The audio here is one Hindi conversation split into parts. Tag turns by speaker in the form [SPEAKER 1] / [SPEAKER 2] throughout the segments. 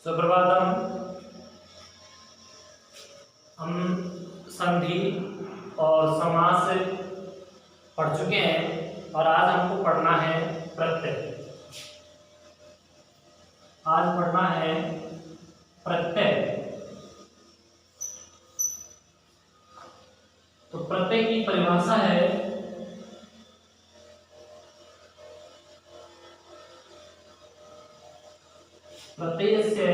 [SPEAKER 1] सुप्रभातम। हम संधि और समास पढ़ चुके हैं और आज हमको पढ़ना है प्रत्यय। आज पढ़ना है प्रत्यय। तो प्रत्यय की परिभाषा है प्रत्ययस्य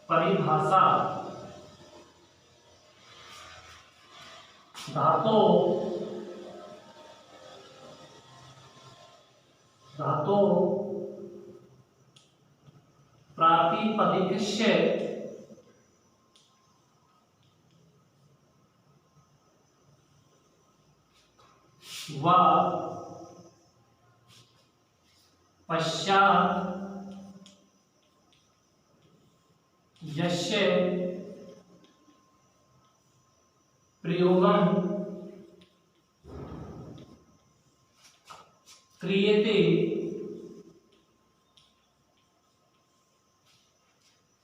[SPEAKER 1] परिभाषा धातो प्रातिपदिकस्य व पश्चात् यस्य प्रयोगं क्रियते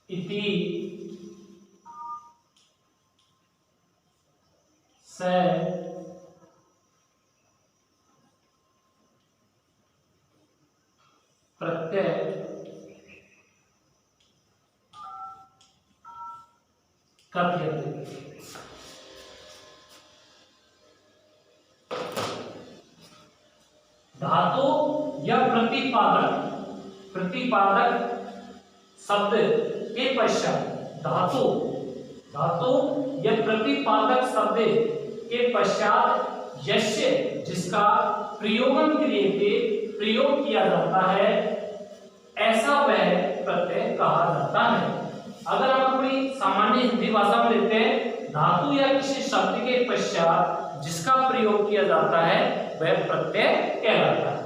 [SPEAKER 1] इति स प्रत्यय कथ्यते। धातु या प्रतिपादक शब्द के पश्चात धातु या प्रतिपादक शब्द के पश्चात यस्य जिसका प्रयोगम क्रियते प्रयोग किया जाता है ऐसा वह प्रत्यय कहा जाता है। अगर हम अपनी सामान्य हिंदी भाषा में लेते हैं, धातु या किसी शब्द के पश्चात जिसका प्रयोग किया जाता है वह प्रत्यय कहलाता है।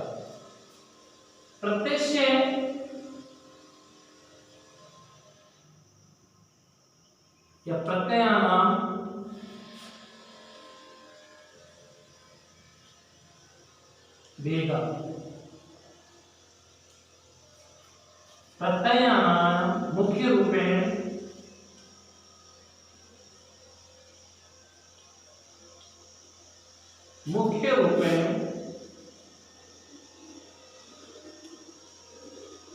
[SPEAKER 1] प्रत्यय या प्रत्ययानाम भेदा। प्रत्ययानाम मुख्य रूपेण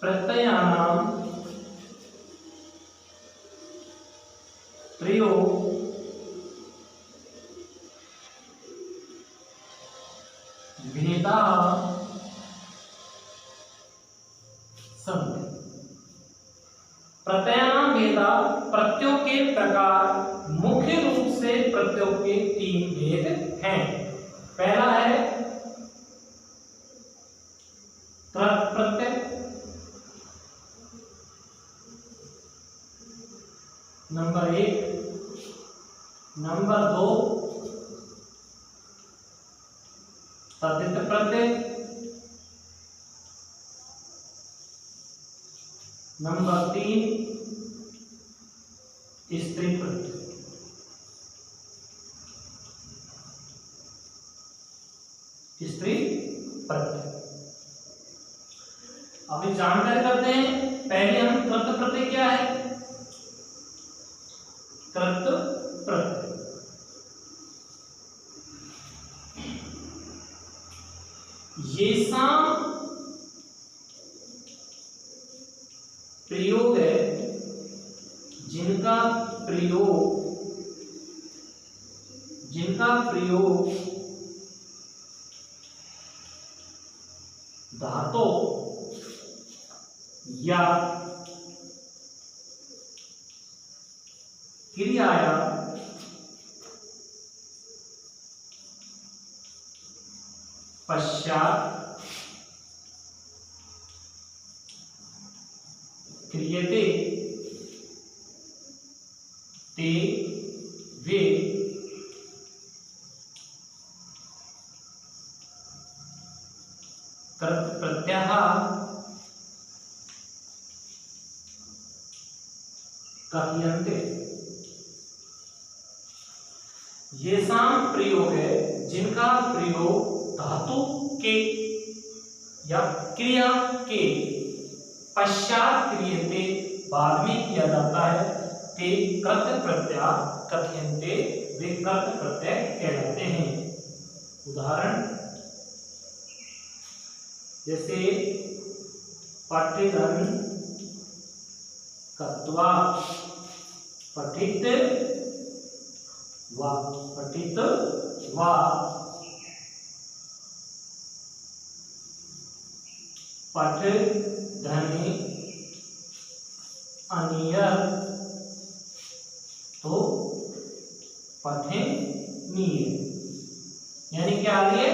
[SPEAKER 1] प्रत्ययानाम प्रयोग भेदा संति। प्रत्ययानाम भेदा प्रत्ययों के प्रकार मुख्य रूप से प्रत्ययों के 3 भेद हैं। पहला है प्रत्यय, नंबर 1। नंबर 2 तद्धित प्रत्यय। नंबर 3 स्त्री प्रत्यय। स्त्री प्रत्यय अभी जानकारी करते हैं। पहले हम कृत प्रत्यय क्या है? कृत प्रत्यय येषां प्रयोग है जिनका प्रयोग धातु या क्रियाया पश्चात क्रियते ते वे कृत प्रत्ययः कथ्यन्ते। येषां प्रयोग है जिनका प्रयोग धातु के या क्रिया के पश्चात क्रियते बाद में किया जाता है, ते कर्त प्रत्यय कथयन्ते, वे कर्त प्रत्यय कहलाते हैं। उदाहरण जैसे पठितन कृत्वा, पठित वा, पठित वा, पठधनि अनियत, तो पठनीय। यानी क्या आ रही है?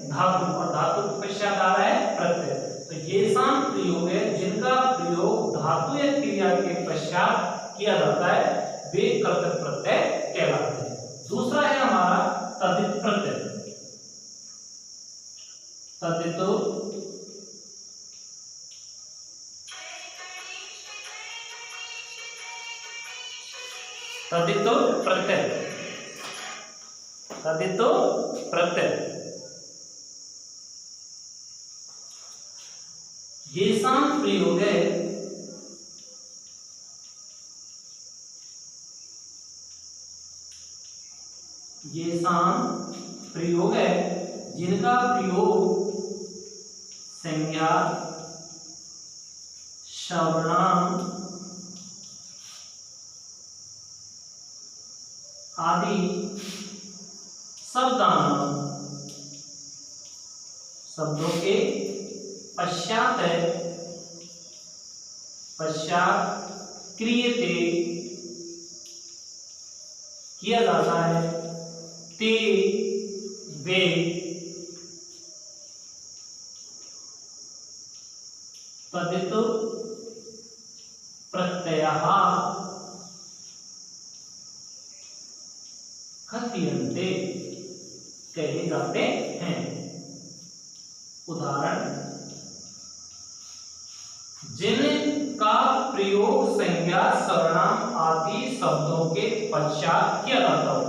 [SPEAKER 1] धातु, और धातु के पश्चात आ रहा है प्रत्यय। तो ये शाम प्रयोग है जिनका प्रयोग धातु या क्रिया के पश्चात किया जाता है, वे कर्तक प्रत्यय कहलाते हैं। दूसरा है हमारा तद्धित प्रत्यय। तद्धित प्रत्यय, तद्धित प्रत्यय ये शाम प्रयोग है जिनका प्रयोग संज्ञा सर्वनाम आदि शब्दों के पश्चात क्रियते किया जाता है, ते वे तद्धित प्रत्ययः कथयन्ते कहे जाते हैं। उदाहरण जिनका प्रयोग संज्ञा सर्वनाम आदि शब्दों के पश्चात किया जाता हो,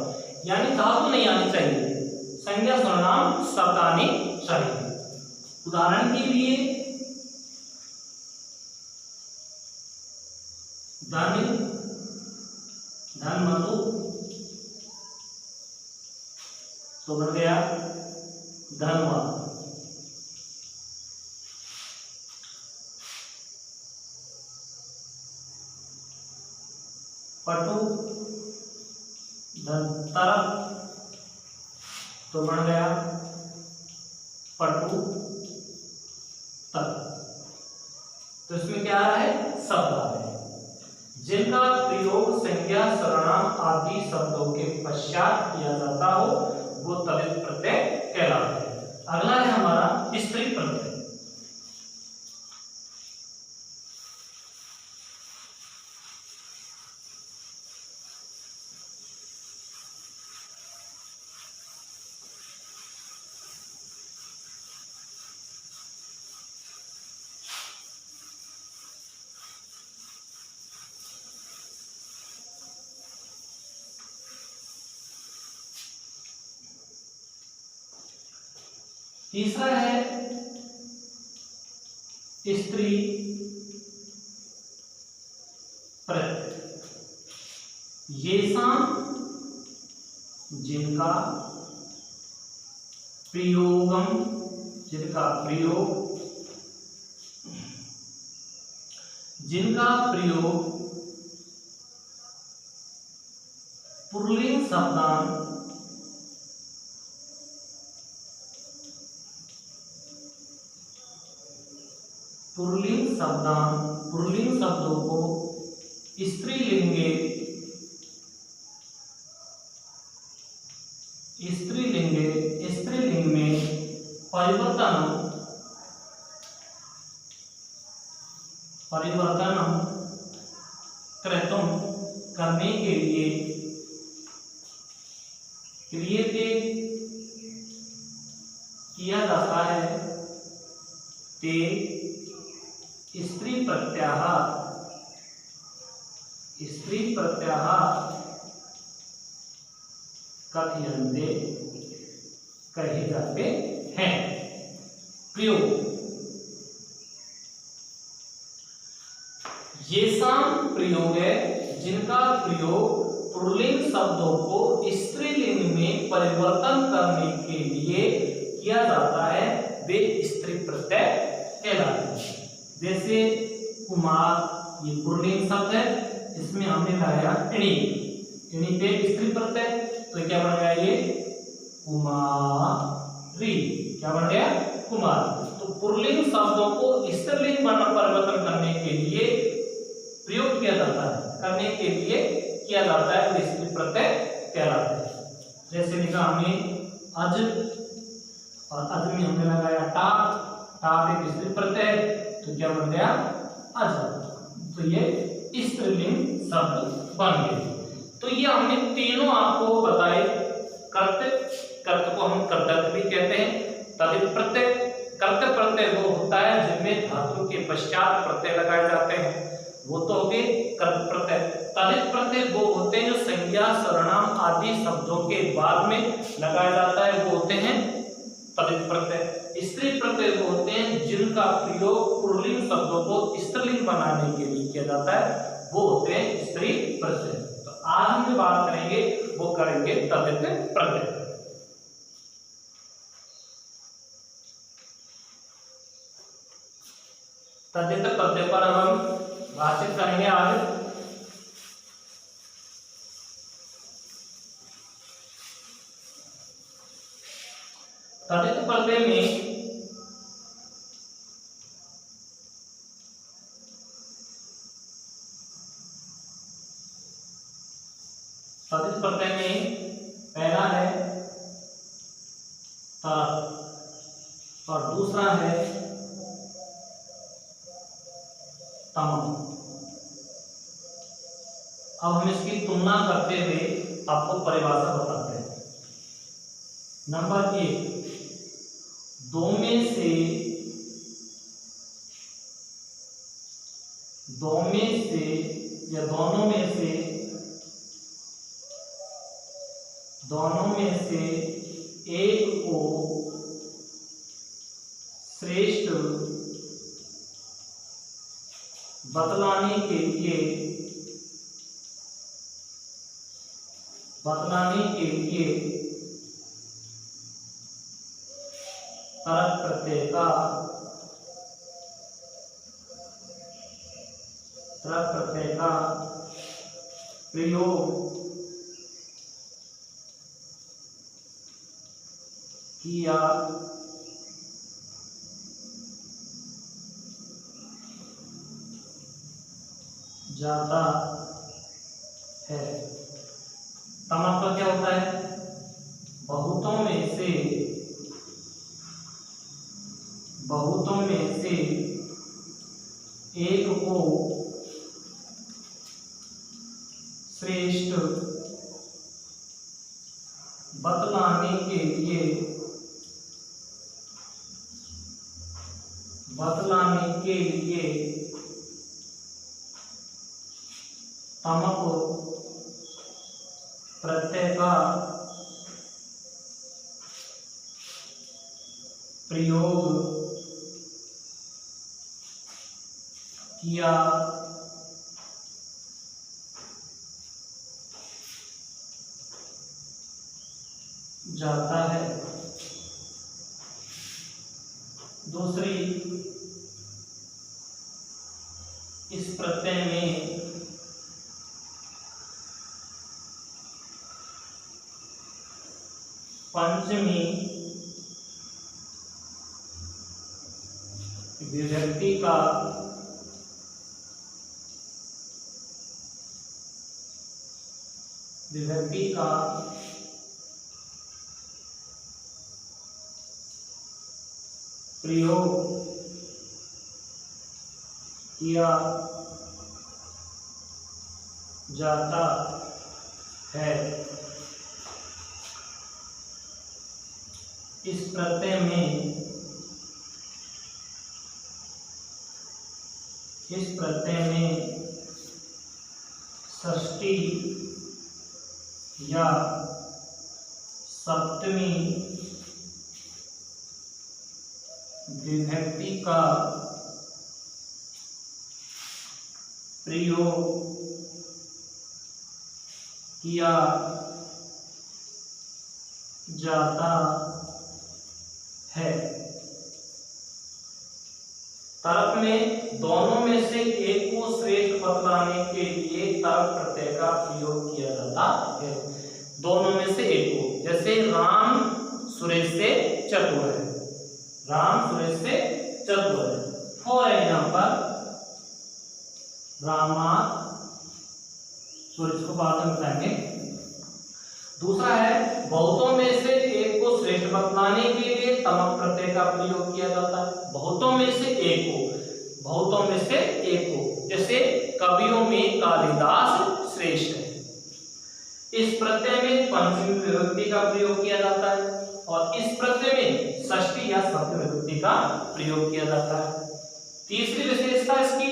[SPEAKER 1] यानी धातु नहीं आनी चाहिए, संज्ञा सर्वनाम शब्द आने चाहिए। उदाहरण के लिए धन, धनवतु, तो बन गया धनवा। पटु, धनतर, तो बन गया पटु तर। तो इसमें क्या आ रहा है? शब्द आ रहे हैं जिनका प्रयोग संज्ञा सर्वनाम आदि शब्दों के पश्चात किया जाता हो, वो तद्धित प्रत्यय कहलाते हैं। अगला है हमारा स्त्री प्रत्यय। तीसरा है स्त्री प्रत्यय। येषां जिनका प्रयोग पुल्लिंग शब्दों को स्त्रीलिंग में परिवर्तन करने के लिए क्रियते किया जाता है, ते स्त्री प्रत्यय कथयन्ते कहे जाते हैं। प्रयोग ये साम प्रयोग है जिनका प्रयोग पुल्लिंग शब्दों को स्त्रीलिंग में परिवर्तन करने के लिए किया जाता है, वे स्त्री प्रत्यय कहलाते हैं। जैसे कुमार, ये पुल्लिंग शब्द है, इसमें हमने लाया इणी, इणी पे स्त्री प्रत्यय, तो क्या बन गया ये कुमारी, क्या बन गया कुमार। तो पुल्लिंग शब्दों को स्त्रीलिंग में परिवर्तन करने के लिए प्रयोग किया जाता है, करने के लिए किया जाता है, तो स्त्री प्रत्यय कहलाते हैं। जैसे लिखा हमने अज, और अज में हमने लगाया टा, टा पे स्त्री प्रत्यय, तो क्या बन गया अज, तो ये स्त्रीलिंग शब्द बन गए। तो ये हमने तीनों आपको बताए। कर्त, कर्त को हम कर्तव्य भी कहते हैं। तदित प्रत्यय, कर्तव्य प्रत्यय वो होता है जिनमें धातु के पश्चात प्रत्यय लगाए जाते हैं, वो तो हो गए कर्तव्य प्रत्यय। तदित प्रत्यय वो होते हैं जो संज्ञा, सर्वनाम आदि शब्दों के बाद में लगाया जाता है, वो होते हैं तदित प्रत्यय। स्त्री प्रत्यय वो होते हैं जिनका प्रयोग पुल्लिंग शब्दों को स्त्रीलिंग बनाने के लिए किया जाता है, वो होते हैं स्त्री प्रत्यय। तो आज हम जो बात करेंगे वो करेंगे तदित प्रत्यय। तदित प्रत्यय पर हम बातचीत करेंगे आज। तदित प्रत्यय में तदित प्रत्यय में पहला है तरत और दूसरा है तम। अब हम इसकी तुलना करते हुए आपको परिभाषा बताते हैं। नंबर 1, दो में से या दोनों में से एक को श्रेष्ठ बतलाने के लिए तरत प्रत्यय का प्रयोग किया जाता है। तम क्या होता है? बहुतों में से एक को श्रेष्ठ बतलाने के लिए तमक प्रत्यय का प्रयोग किया जाता है। दूसरी, इस प्रत्यय में पंचमी विभक्ति का प्रयोग किया जाता है। इस प्रत्यय में षष्ठी या सप्तमी विभक्ति का प्रयोग किया जाता है। तर्क में दोनों में से एक को श्रेष्ठ बतलाने के लिए तर्क प्रत्यय का प्रयोग किया जाता है। दोनों में से एक को, जैसे राम सुरेश से चतुर है, राम सुरेश से चतुर है। फॉर एग्जाम्पल रामा सुरेश को बाद में बताएंगे। दूसरा है बहुतों में से एक को श्रेष्ठ बतलाने के लिए तमक प्रत्यय का प्रयोग किया जाता है। बहुतों में से एक को, बहुतों में से एक को, जैसे कवियों में कालिदास श्रेष्ठ है। इस प्रत्यय में पंचमी विभक्ति का प्रयोग किया जाता है और इस प्रत्यय में षष्ठी या सप्तमी विभक्ति का प्रयोग किया जाता है। तीसरी विशेषता इसकी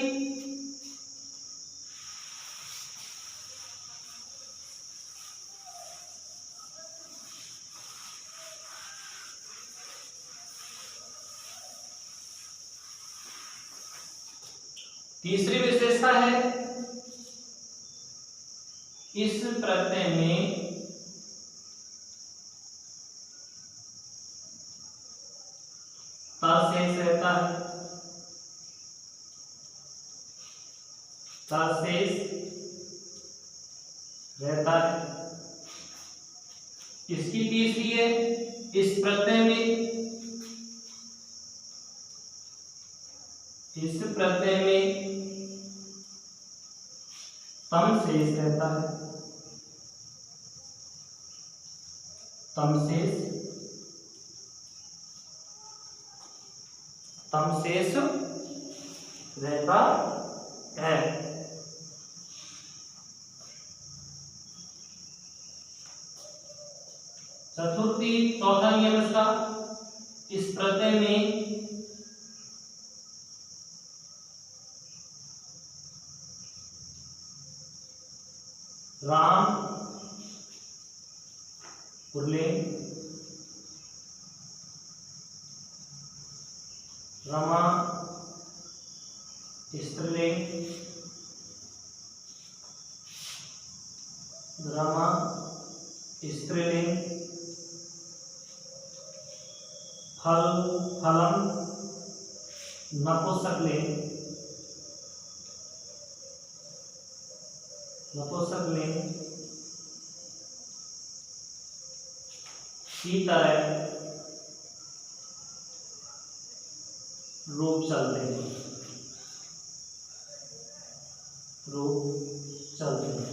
[SPEAKER 1] है इस प्रत्यय में शेष रहता है, शेष रहता है। इसकी तीसरी है इस प्रत्यय में, इस प्रत्यय में तम शेष रहता है, तम शेष रहता है। चौथा नियम इसका, इस प्रत्यय में राम पुल्लिंग, रमा स्त्रीलिंग, रमा स्त्रीलिंग, फल फलम नपुंसकलिंग, नपुंसकलिंग की तरह रूप चलते हैं, रूप चलते हैं।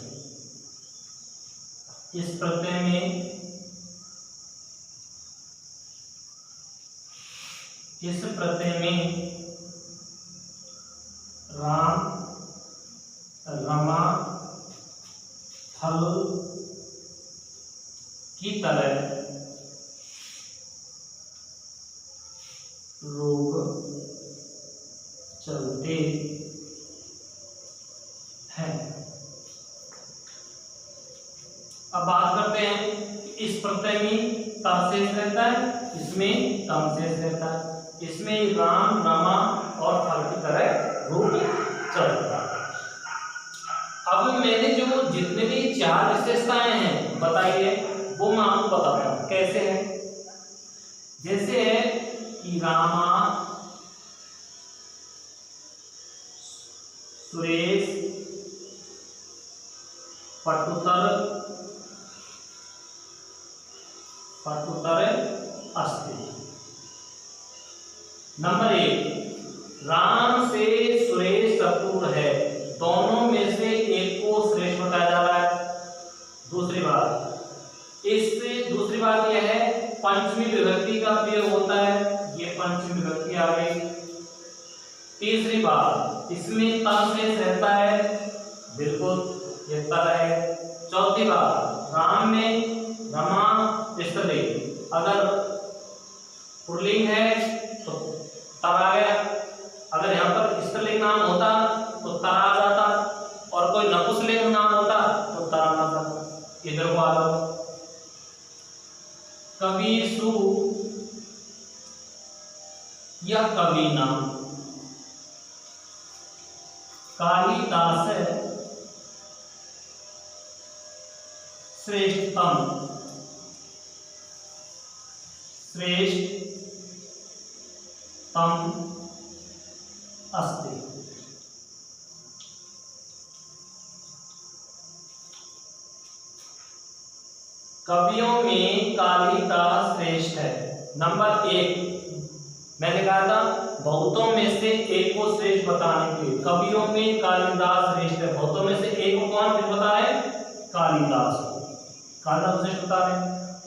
[SPEAKER 1] इस प्रत्यय में, इस प्रत्यय में राम रमा फल की तरह रूप चलते हैं। अब बात करते हैं इस प्रत्यय में तम शेष रहता है, इसमें तम शेष रहता है, इसमें राम रमा और फल की तरह रूप चलता है। अब मैंने जो जितने भी 4 विशेषताएं हैं बताइए वो मैं आपको बताता हूं कैसे है। जैसे है कि रामा सुरेश पटुतर पटुतर अस्ति। नंबर 1, राम से सुरेश चतुर है, दोनों में से एक को श्रेष्ठ बताया जा रहा है। दूसरी बात, इससे दूसरी बात यह है पंचमी विभक्ति का प्रयोग होता है, ये पंचमी विभक्ति आ गई। तीसरी बात, इसमें तम शेष रहता है, बिल्कुल ये तर है। चौथी बात, राम में रमा स्त्रीलिंग, अगर पुल्लिंग है तो तर आ गया, अगर यहाँ पर स्त्रीलिंग नाम होता तो तर आ जाता, और कोई नपुंसकलिंग नाम होता तो तर आ जाता। इधर को आ जाओ, कविसु या कवीना, कालिदास श्रेष्ठतम अस्ति। कवियों में कालिदास श्रेष्ठ है। नंबर 1 मैंने कहा था बहुतों में से एक को श्रेष्ठ बताने के लिए। कवियों में कालिदास श्रेष्ठ है, बहुतों में से एक को कौन बता रहे? कालिदास श्रेष्ठ बता रहे।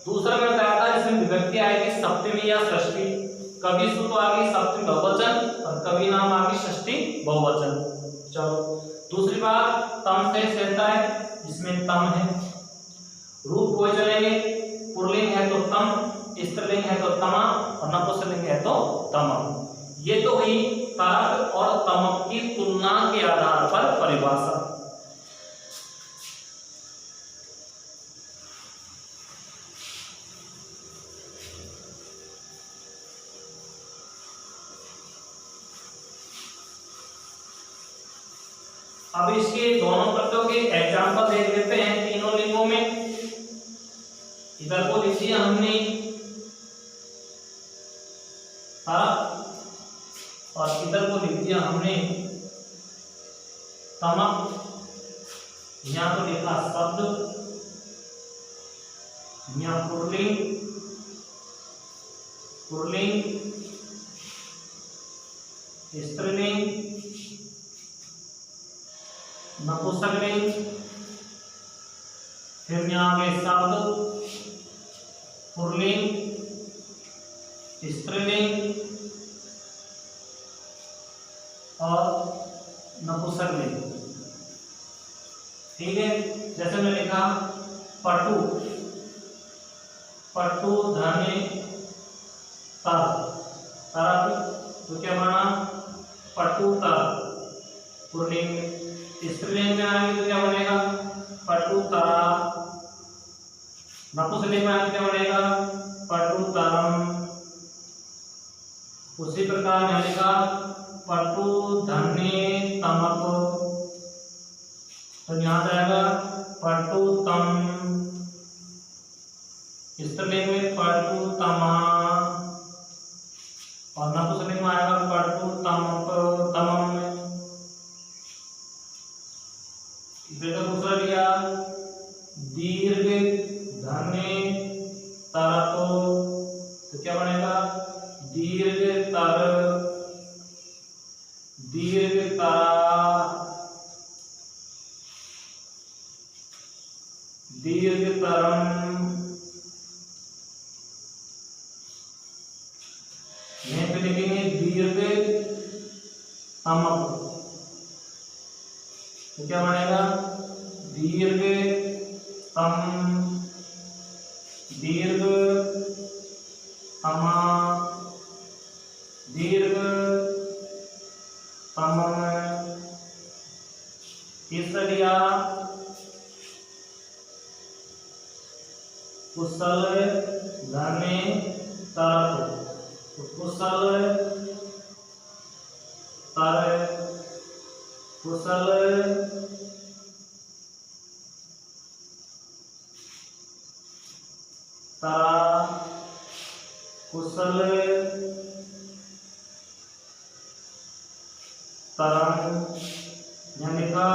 [SPEAKER 1] दूसरा मैं बताया था इसमें विभक्ति आएगी सप्तमी या षष्ठी। कवि सुतो आ गई सप्तमी बहुवचन और कवि नाम आ गई षष्ठी बहुवचन। चलो दूसरी बात तम से रहता है, इसमें तम है। रूप कोई चलेंगे, पुल्लिंग है तो तम, स्त्रीलिंग है तो तमा और नपुंसकलिंग है तो तमा। ये तो हुई तर्क और तमक की तुलना के आधार पर परिभाषा। अब इसके दोनों प्रत्यों के एग्जाम्पल देख लेते हैं तीनों लिंगों में। इधर को लिख दिया हमने तर्क और इधर को लिख दिया हमने तमक। यहां तो लिखा शब्द, यहां पुल्लिंग, स्त्रीलिंग, नपुंसकलिंग, फिर यहाँ आगे शब्द, पुल्लिंग, स्त्रीलिंग और नपुंसकलिंग। ठीक है, जैसे मैं लिखा पटु धने तरफ, तो क्या बना? पटुतर। पुल्लिंग स्त्रीलिंग में आएंगे तो क्या बनेगा? पटुतरा। नपुंसकलिंग में आएंगे क्या बनेगा? पटुतरम। उसी प्रकार यहाँ लिखा पटुधने तमक, तो यहाँ जाएगा पटुतम। स्त्रीलिंग में पटुतमा और नपुंसकलिंग में आएगा पटुतमम। दूसरा लिया दीर्घ धने तरक, तो क्या बनेगा? दीर्घतर, दीर्घतरा, दीर्घतरम। यहां पे लिखेंगे दीर्घतमक, तो क्या बनेगा? दीर्घतम, दीर्घतमा, दीर्घतमम। तीसरा लिया कुशल धने तरक, तो कुशल तरा, कुशल तरम। यहाँ लिखा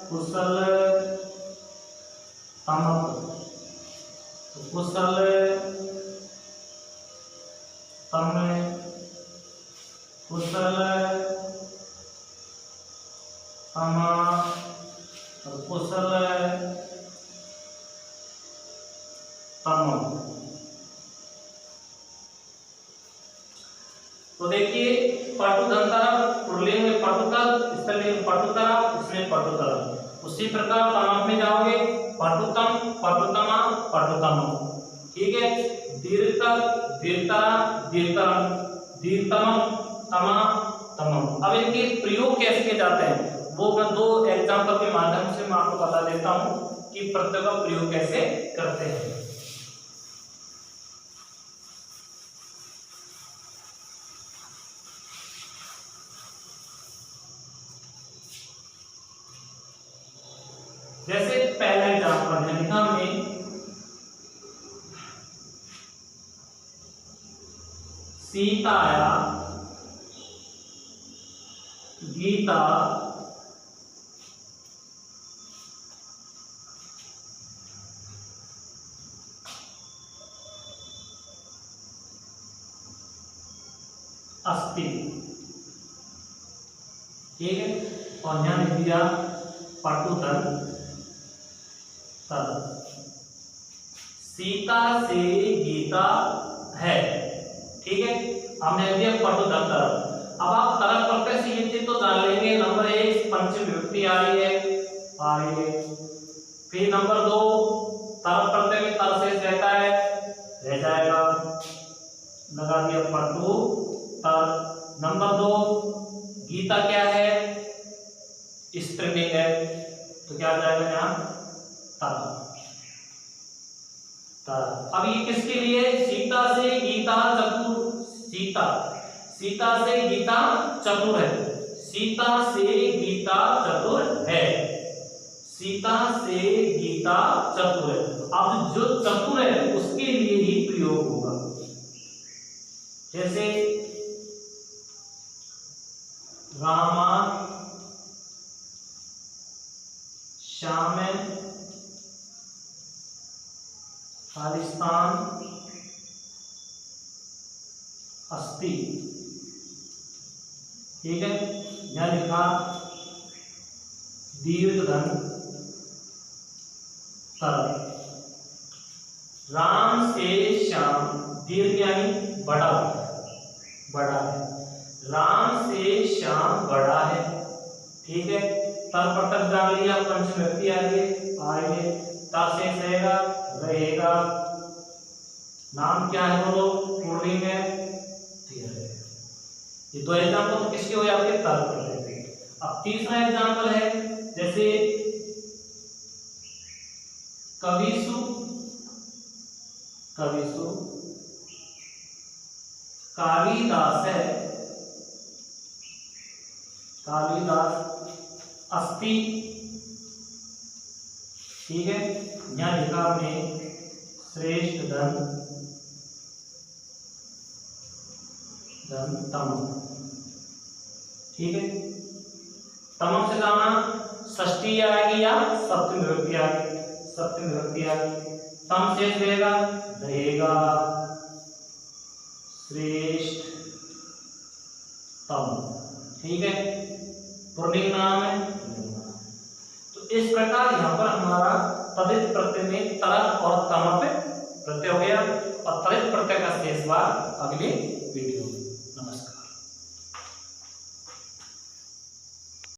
[SPEAKER 1] कुशल तमक, तो कुशल तम, कुशल तमा और कुशल तम। तो देखिए पटुधनतरा, पुल्लिंग में पटुतर, स्त्रीलिंग में पटुतरा, इसमें पटुतरम। उसी प्रकार तमक में जाओगे पटुतम, पटुतमा, पटुतम। ठीक है, दीर्घतर, दीर्घतरा, दीर्घतरम, दीर्घतमम, तमा, तमम। अब इनके प्रयोग कैसे किए जाते हैं वो मैं दो एग्जाम्पल के माध्यम से मैं आपको बता देता हूं कि प्रत्यय का प्रयोग कैसे करते हैं। पहला एग्जाम्पल है, लिखा हमने सीता आया, गीता अस्ति, ठीक है। और यहां लिख दिया पटुतल तल। सीता से गीता है, ठीक है, हमने दिया पटुतल तल। अब आप तरल प्रत्यय से ये चीज तो जान लेंगे। नंबर 1 पंचमी विभक्ति आ रही है। फिर नंबर 2 तरल प्रत्यय में तर शेष रहता है, रह जाएगा, लगा दिया पटु तर। नंबर 2 गीता क्या है, स्त्रीलिंग है, तो क्या आ जाएगा यहाँ तर। अब ये किसके लिए, सीता से गीता चतुर, सीता से गीता चतुर है, सीता से गीता चतुर है, सीता से गीता चतुर है। अब जो चतुर है उसके लिए ही प्रयोग होगा। जैसे रामा श्याम खालिस्तान अस्ति, ठीक है। यह लिखा दीर्घधन तरल। राम से श्याम, दीर्घ यानी बड़ा है, राम से श्याम बड़ा है, ठीक है। तर पटक जान लिया, पंचमी विभक्ति आ रही है, तर शेष रहेगा। नाम क्या है बोलो, पुल्लिंग है। ये दो एग्जाम्पल किसके हुए, आपके तर प्रत्यय के। अब तीसरा एग्जाम्पल है, जैसे कविसु कालिदास है, कालिदास अस्ति, ठीक है। यहां लिखा हमने श्रेष्ठ धन तम, ठीक है। तमम से जाना षष्ठी आएगी या सप्तमी विभक्ति आएगी, सप्तमी विभक्ति आएगी। तम शेष रहेगा श्रेष्ठ तम, ठीक है, पुल्लिंग नाम है। तो इस प्रकार यहाँ पर हमारा तदित प्रत्यय में तरल और तम पे प्रत्यय हो गया, और तदित प्रत्यय का शेष भाग अगले